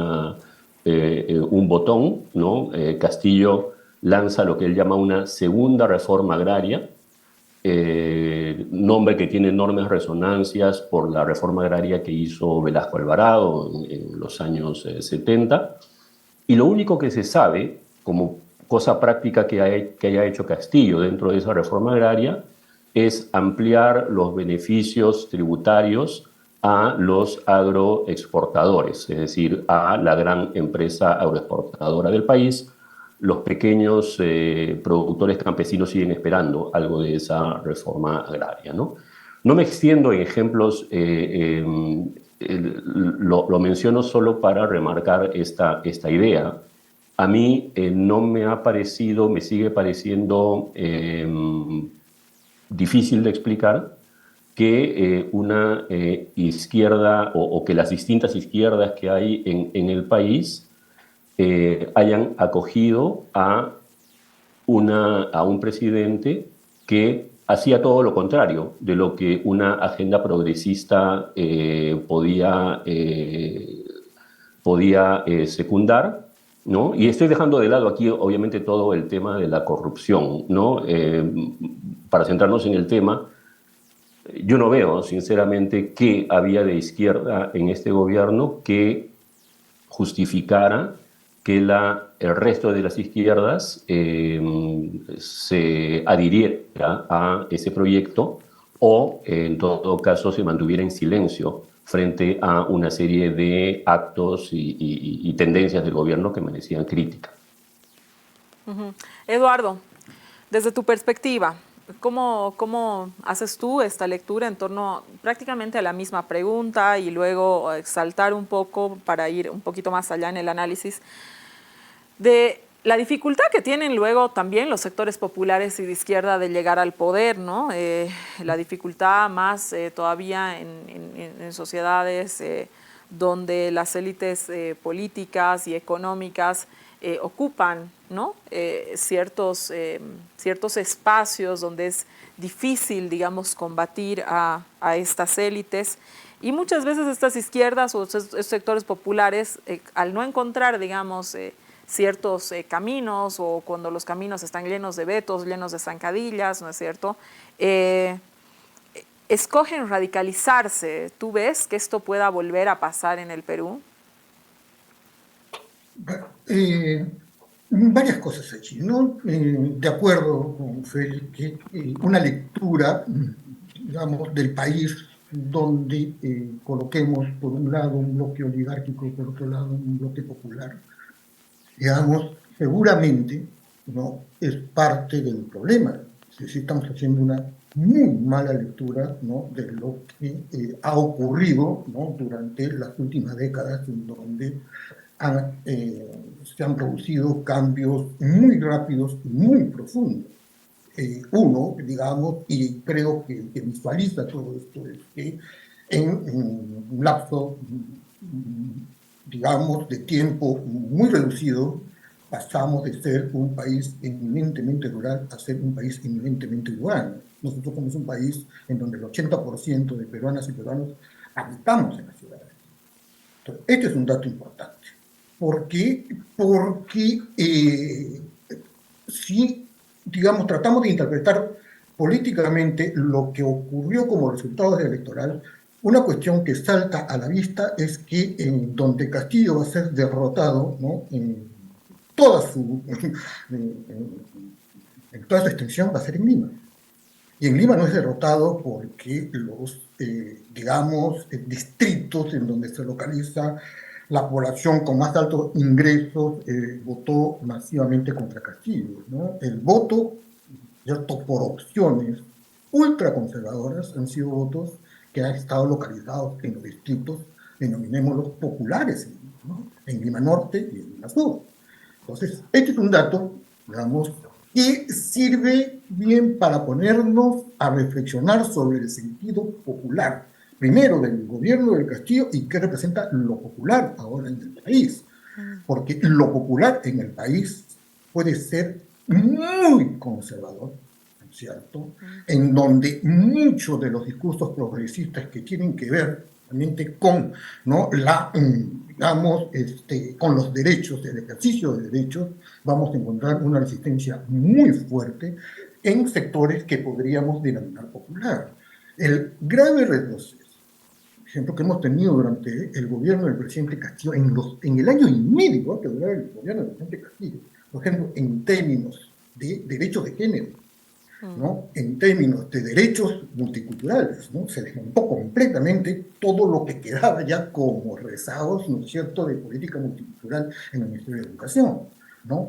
Speaker 4: botón, ¿no? Castillo lanza lo que él llama una segunda reforma agraria, nombre que tiene enormes resonancias por la reforma agraria que hizo Velasco Alvarado en los años 70. Y lo único que se sabe, como cosa práctica que haya hecho Castillo dentro de esa reforma agraria, es ampliar los beneficios tributarios a los agroexportadores, es decir, a la gran empresa agroexportadora del país. Los pequeños productores campesinos siguen esperando algo de esa reforma agraria, ¿no? No me extiendo en ejemplos, lo menciono solo para remarcar esta idea. A mí no me ha parecido, me sigue pareciendo difícil de explicar que una izquierda o que las distintas izquierdas que hay en el país hayan acogido a un presidente que hacía todo lo contrario de lo que una agenda progresista podía secundar, ¿no? Y estoy dejando de lado aquí, obviamente, todo el tema de la corrupción, ¿no? Para centrarnos en el tema, yo no veo, sinceramente, qué había de izquierda en este gobierno que justificara que el resto de las izquierdas se adhiriera a ese proyecto o, en todo caso, se mantuviera en silencio frente a una serie de actos y tendencias del gobierno que merecían crítica.
Speaker 1: Eduardo, desde tu perspectiva, ¿cómo haces tú esta lectura en torno prácticamente a la misma pregunta y luego saltar un poco para ir un poquito más allá en el análisis de la dificultad que tienen luego también los sectores populares y de izquierda de llegar al poder, ¿no? La dificultad más todavía en sociedades donde las élites políticas y económicas ocupan, ¿no? ciertos espacios donde es difícil, digamos, combatir a estas élites. Y muchas veces estas izquierdas o estos sectores populares, al no encontrar, digamos, ciertos caminos o cuando los caminos están llenos de vetos, llenos de zancadillas, ¿no es cierto? Escogen radicalizarse. ¿Tú ves que esto pueda volver a pasar en el Perú?
Speaker 5: Varias cosas allí, ¿no? De acuerdo con Félix, que una lectura, digamos, del país donde coloquemos por un lado un bloque oligárquico, por otro lado un bloque popular, digamos, seguramente no es parte del problema. Es decir, estamos haciendo una muy mala lectura, ¿no?, de lo que ha ocurrido, ¿no?, durante las últimas décadas, en donde se han producido cambios muy rápidos y muy profundos. Uno, digamos, y creo que visualiza todo esto, es que en un lapso, digamos, de tiempo muy reducido, pasamos de ser un país eminentemente rural a ser un país eminentemente urbano. Nosotros somos un país en donde el 80% de peruanas y peruanos habitamos en las ciudades. Entonces, este es un dato importante. ¿Por qué? Porque si, digamos, tratamos de interpretar políticamente lo que ocurrió como resultado electoral, una cuestión que salta a la vista es que donde Castillo va a ser derrotado, ¿no?, en toda su extensión, va a ser en Lima. Y en Lima no es derrotado porque los, digamos, distritos en donde se localiza la población con más altos ingresos votó masivamente contra Castillo, ¿no? El voto, ¿cierto?, por opciones ultraconservadoras han sido votos que han estado localizados en los distritos, denominémoslos populares, ¿no?, en Lima Norte y en Lima Sur. Entonces, este es un dato, digamos, que sirve bien para ponernos a reflexionar sobre el sentido popular, primero del gobierno del Castillo y qué representa lo popular ahora en el país. Porque lo popular en el país puede ser muy conservador, ¿cierto? En donde muchos de los discursos progresistas que tienen que ver realmente con, ¿no?, digamos, con los derechos, el ejercicio de derechos, vamos a encontrar una resistencia muy fuerte en sectores que podríamos denominar popular. El grave retroceso, por ejemplo, que hemos tenido durante el gobierno del presidente Castillo, en el año y medio que duró el gobierno del presidente Castillo, por ejemplo, en términos de derechos de género, ¿no? En términos de derechos multiculturales, ¿no? Se desmontó completamente todo lo que quedaba ya como rezagos, ¿no es cierto?, de política multicultural en el Ministerio de Educación, ¿no?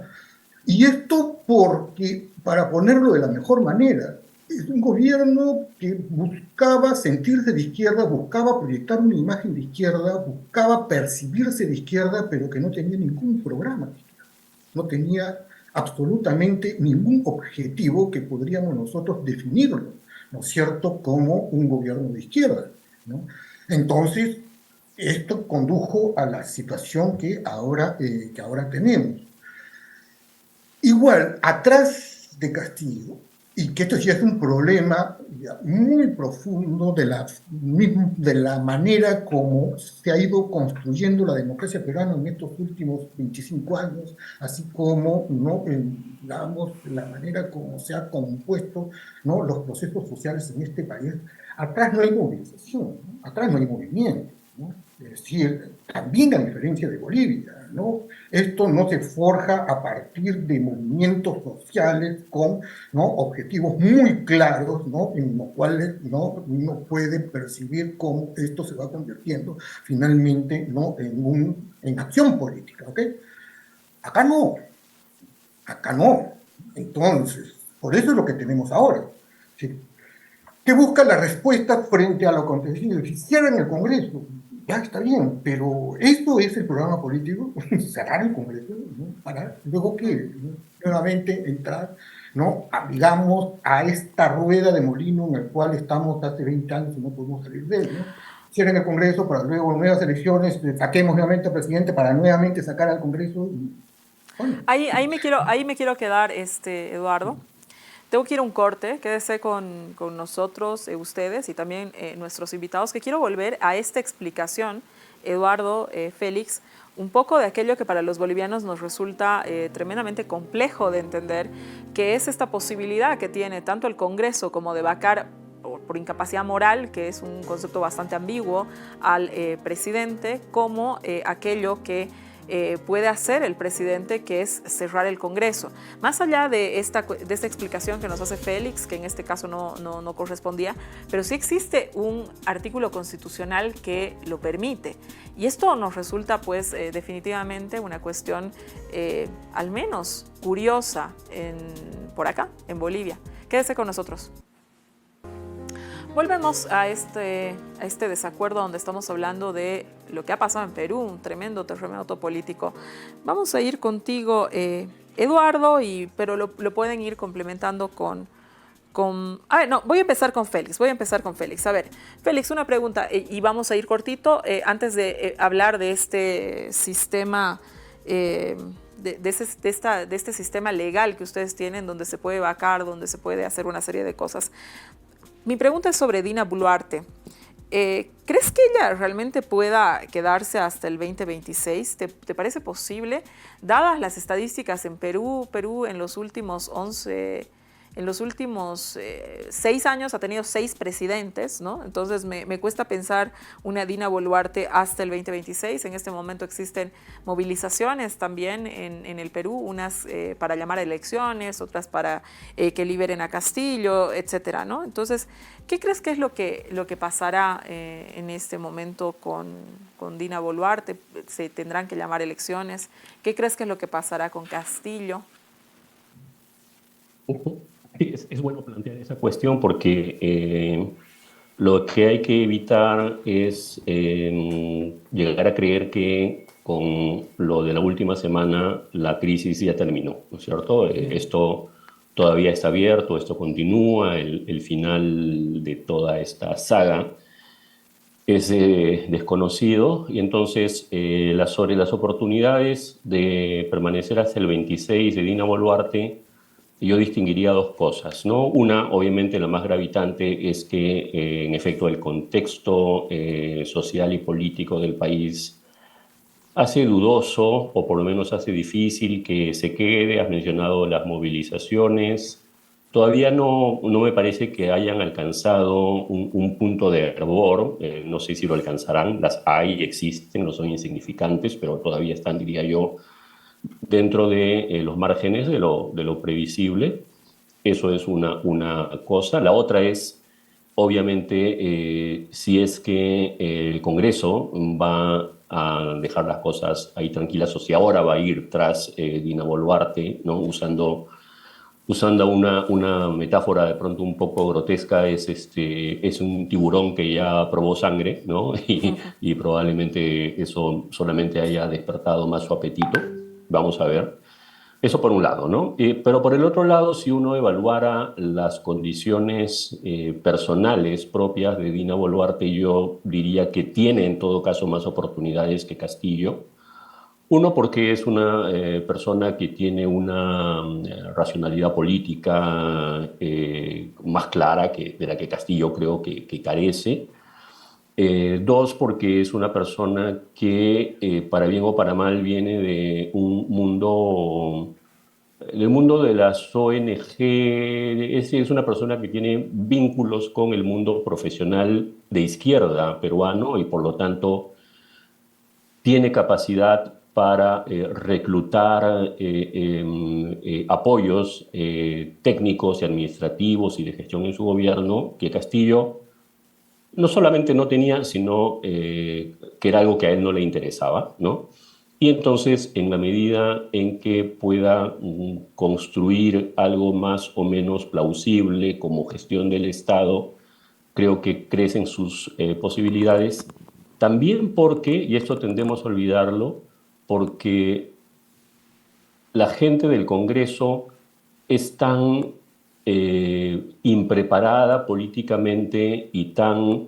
Speaker 5: Y esto porque, para ponerlo de la mejor manera, es un gobierno que buscaba sentirse de izquierda, buscaba proyectar una imagen de izquierda, buscaba percibirse de izquierda, pero que no tenía ningún programa de izquierda. No tenía absolutamente ningún objetivo que podríamos nosotros definirlo, ¿no es cierto?, como un gobierno de izquierda, ¿no? Entonces, esto condujo a la situación que ahora tenemos. Igual, atrás de Castillo, y que esto ya es un problema muy profundo de la manera como se ha ido construyendo la democracia peruana en estos últimos 25 años, así como, ¿no?, digamos, la manera como se ha compuesto, ¿no?, los procesos sociales en este país. Atrás no hay movilización, ¿no? Atrás no hay movimiento, ¿no? Es decir, también a diferencia de Bolivia, ¿no? Esto no se forja a partir de movimientos sociales con, ¿no?, objetivos muy claros, ¿no?, en los cuales, ¿no?, uno puede percibir cómo esto se va convirtiendo finalmente, ¿no?, en acción política, ¿ok? Acá no, acá no. Entonces, por eso es lo que tenemos ahora, ¿sí? ¿Qué busca la respuesta frente a lo acontecido? Si cierran el Congreso, ya está bien, pero esto es el programa político, cerrar el Congreso, ¿no?, para luego que, ¿no?, nuevamente entrar, ¿no?, digamos, a esta rueda de molino en el cual estamos hace 20 años y no podemos salir de él, ¿no? Cierren el Congreso para luego nuevas elecciones, saquemos nuevamente al presidente para nuevamente sacar al Congreso. Bueno.
Speaker 1: Ahí me quiero quedar, Eduardo. Tengo que ir a un corte, quédese con nosotros, ustedes y también nuestros invitados, que quiero volver a esta explicación, Eduardo, Félix, un poco de aquello que para los bolivianos nos resulta tremendamente complejo de entender, que es esta posibilidad que tiene tanto el Congreso como de vacar por incapacidad moral, que es un concepto bastante ambiguo, al presidente, como aquello que puede hacer el presidente, que es cerrar el Congreso. Más allá de esta explicación que nos hace Félix, que en este caso no correspondía, pero sí existe un artículo constitucional que lo permite. Y esto nos resulta, pues, definitivamente una cuestión al menos curiosa por acá, en Bolivia. Quédese con nosotros. Volvemos a este desacuerdo donde estamos hablando de lo que ha pasado en Perú, un tremendo terremoto político. Vamos a ir contigo, Eduardo, pero lo pueden ir complementando con... A ver, no, voy a empezar con Félix. A ver, Félix, una pregunta, y vamos a ir cortito, antes de hablar de este sistema... De este sistema legal que ustedes tienen, donde se puede vacar, donde se puede hacer una serie de cosas. Mi pregunta es sobre Dina Boluarte. ¿Crees que ella realmente pueda quedarse hasta el 2026? ¿Te parece posible? Dadas las estadísticas en Perú en los últimos 6 años ha tenido 6 presidentes, ¿no? Entonces me cuesta pensar una Dina Boluarte hasta el 2026. En este momento existen movilizaciones también en el Perú, unas para llamar a elecciones, otras para que liberen a Castillo, etcétera, ¿no? Entonces, ¿qué crees que es lo que pasará en este momento con Dina Boluarte? ¿Se tendrán que llamar elecciones? ¿Qué crees que es lo que pasará con Castillo?
Speaker 4: Es bueno plantear esa cuestión porque lo que hay que evitar es llegar a creer que con lo de la última semana la crisis ya terminó, ¿no es cierto? Esto todavía está abierto, esto continúa, el final de toda esta saga es desconocido y entonces sobre las oportunidades de permanecer hasta el 26 de Dina Boluarte, yo distinguiría 2 cosas, ¿no? Una, obviamente, la más gravitante es que, en efecto, el contexto social y político del país hace dudoso, o por lo menos hace difícil que se quede. Has mencionado las movilizaciones. Todavía no me parece que hayan alcanzado un punto de hervor. No sé si lo alcanzarán. Las hay, existen, no son insignificantes, pero todavía están, diría yo, dentro de los márgenes de lo previsible. Eso es una cosa. La otra es, obviamente, si es que el Congreso va a dejar las cosas ahí tranquilas o si ahora va a ir tras Dina Boluarte, ¿no? Usando una metáfora de pronto un poco grotesca, es un tiburón que ya probó sangre, ¿no? Y probablemente eso solamente haya despertado más su apetito. Vamos a ver. Eso por un lado, ¿no? Pero por el otro lado, si uno evaluara las condiciones personales propias de Dina Boluarte, yo diría que tiene en todo caso más oportunidades que Castillo. Uno, porque es una persona que tiene una racionalidad política más clara de la que Castillo creo que carece. Dos, porque es una persona que, para bien o para mal, viene de un mundo, del mundo de las ONG. Es una persona que tiene vínculos con el mundo profesional de izquierda peruano y por lo tanto tiene capacidad para reclutar apoyos técnicos y administrativos y de gestión en su gobierno que Castillo no solamente no tenía, sino que era algo que a él no le interesaba, ¿no? Y entonces, en la medida en que pueda construir algo más o menos plausible como gestión del Estado, creo que crecen sus posibilidades. También porque, y esto tendemos a olvidarlo, porque la gente del Congreso es tan impreparada políticamente y tan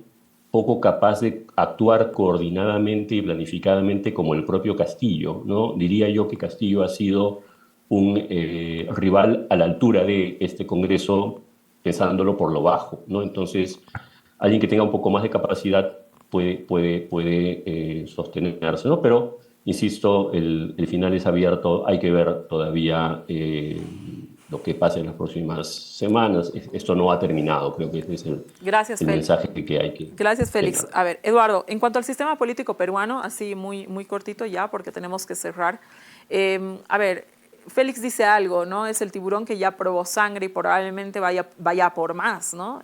Speaker 4: poco capaz de actuar coordinadamente y planificadamente como el propio Castillo, ¿no? Diría yo que Castillo ha sido un rival a la altura de este Congreso, pensándolo por lo bajo, ¿no? Entonces, alguien que tenga un poco más de capacidad puede sostenerse, ¿no? Pero, insisto, el final es abierto, hay que ver todavía lo que pase en las próximas semanas. Esto no ha terminado, creo que ese es
Speaker 1: Gracias,
Speaker 4: el
Speaker 1: Félix.
Speaker 4: mensaje que hay que...
Speaker 1: Gracias, Félix.
Speaker 4: tener.
Speaker 1: A ver, Eduardo, en cuanto al sistema político peruano, así muy cortito ya, porque tenemos que cerrar. A ver, Félix dice algo, ¿no? Es el tiburón que ya probó sangre y probablemente vaya a por más, ¿no?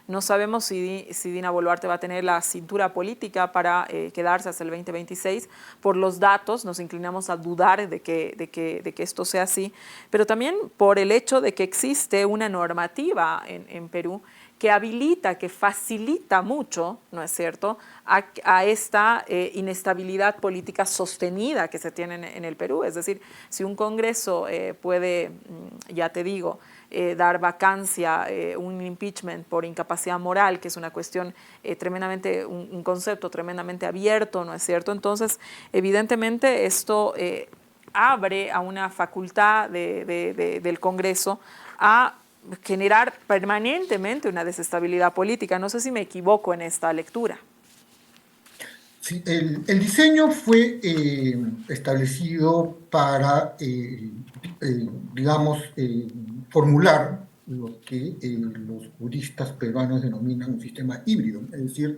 Speaker 1: No sabemos si Dina Boluarte va a tener la cintura política para quedarse hasta el 2026. Por los datos nos inclinamos a dudar de que esto sea así, pero también por el hecho de que existe una normativa en Perú que habilita, que facilita mucho, ¿no es cierto?, a esta inestabilidad política sostenida que se tiene en el Perú. Es decir, si un Congreso puede, ya te digo, dar vacancia, un impeachment por incapacidad moral, que es una cuestión tremendamente, un concepto tremendamente abierto, ¿no es cierto? Entonces, evidentemente esto abre a una facultad del Congreso a generar permanentemente una desestabilidad política. No sé si me equivoco en esta lectura.
Speaker 5: Sí, el diseño fue establecido para, digamos, formular lo que los juristas peruanos denominan un sistema híbrido. Es decir,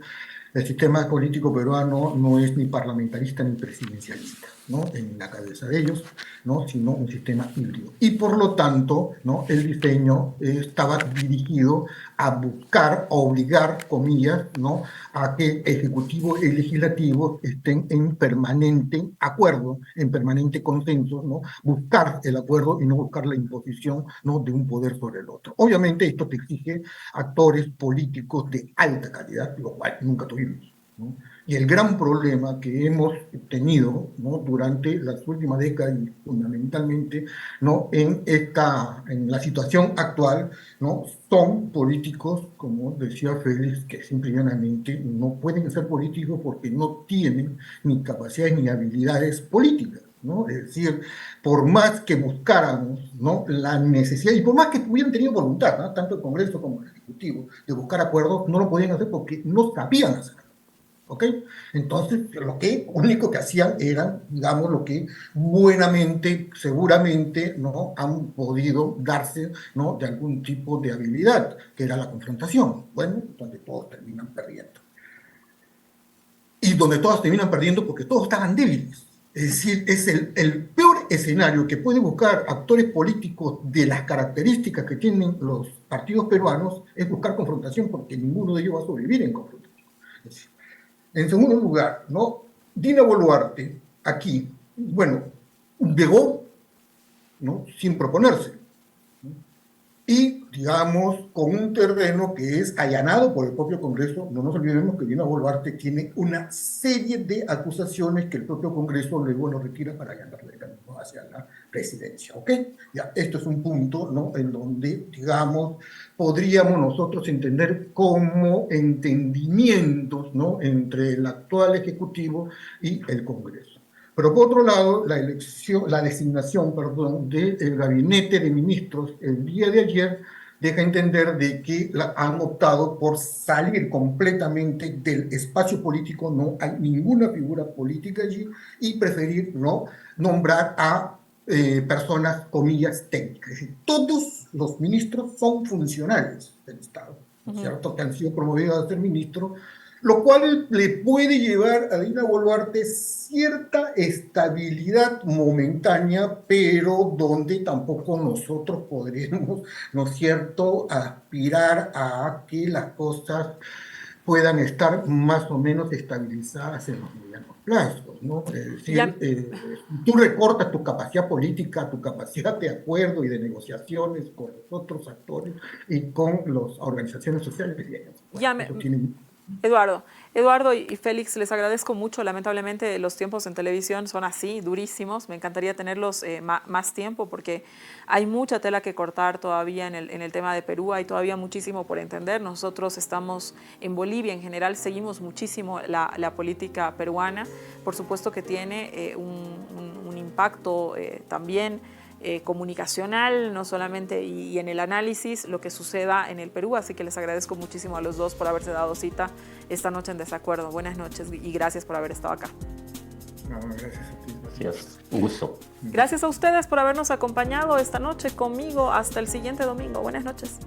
Speaker 5: el sistema político peruano no es ni parlamentarista ni presidencialista, ¿no? En la cabeza de ellos, ¿no? Sino un sistema híbrido. Y por lo tanto, ¿no? El diseño estaba dirigido a buscar, a obligar, comillas, ¿no? A que Ejecutivo y Legislativo estén en permanente acuerdo, en permanente consenso, ¿no? Buscar el acuerdo y no buscar la imposición, ¿no? De un poder sobre el otro. Obviamente esto te exige actores políticos de alta calidad, lo cual nunca tuvimos, ¿no? Y el gran problema que hemos tenido, ¿no? Durante las últimas décadas y fundamentalmente, ¿no? En la situación actual, ¿no? Son políticos, como decía Félix, que simplemente no pueden ser políticos porque no tienen ni capacidades ni habilidades políticas, ¿no? Es decir, por más que buscáramos, ¿no? La necesidad, y por más que hubieran tenido voluntad, ¿no? Tanto el Congreso como el Ejecutivo, de buscar acuerdos, no lo podían hacer porque no sabían hacerlo. ¿ok? Entonces, lo único que hacían era, digamos, lo que buenamente, seguramente, ¿no? Han podido darse, ¿no? De algún tipo de habilidad, que era la confrontación, bueno, donde todos terminan perdiendo. Y donde todos terminan perdiendo porque todos estaban débiles. Es decir, es el peor escenario que pueden buscar actores políticos de las características que tienen los partidos peruanos, es buscar confrontación, porque ninguno de ellos va a sobrevivir en confrontación. Es decir, en segundo lugar, ¿no? Dina Boluarte, aquí, bueno, llegó, ¿no? Sin proponerse, ¿no? Y, digamos, con un terreno que es allanado por el propio Congreso. No nos olvidemos que Dina Boluarte tiene una serie de acusaciones que el propio Congreso luego lo retira para allanarle el camino hacia la presidencia, ¿ok? Ya, esto es un punto, ¿no? En donde, digamos, podríamos nosotros entender como entendimientos, ¿no? Entre el actual Ejecutivo y el Congreso. Pero por otro lado, la designación, perdón, del gabinete de ministros el día de ayer deja entender de que han optado por salir completamente del espacio político, no hay ninguna figura política allí, y preferir, ¿no? Nombrar a personas, comillas, técnicas. Es decir, todos los ministros son funcionarios del Estado, ¿no es cierto?, que han sido promovidos a ser ministros, lo cual le puede llevar a Dina Boluarte cierta estabilidad momentánea, pero donde tampoco nosotros podremos, ¿no es cierto?, aspirar a que las cosas puedan estar más o menos estabilizadas en los medianos plazos, ¿no? Es decir, tú recortas tu capacidad política, tu capacidad de acuerdo y de negociaciones con los otros actores y con las organizaciones sociales.
Speaker 1: Eduardo y Félix, les agradezco mucho. Lamentablemente los tiempos en televisión son así, durísimos. Me encantaría tenerlos más tiempo porque hay mucha tela que cortar todavía en el tema de Perú. Hay todavía muchísimo por entender. Nosotros estamos en Bolivia en general, seguimos muchísimo la política peruana. Por supuesto que tiene un impacto también comunicacional, no solamente y en el análisis, lo que suceda en el Perú. Así que les agradezco muchísimo a los dos por haberse dado cita esta noche en Desacuerdo. Buenas noches y gracias por haber estado acá.
Speaker 5: No, gracias a ti.
Speaker 4: Gracias, un gusto.
Speaker 1: Gracias a ustedes por habernos acompañado esta noche conmigo. Hasta el siguiente domingo. Buenas noches.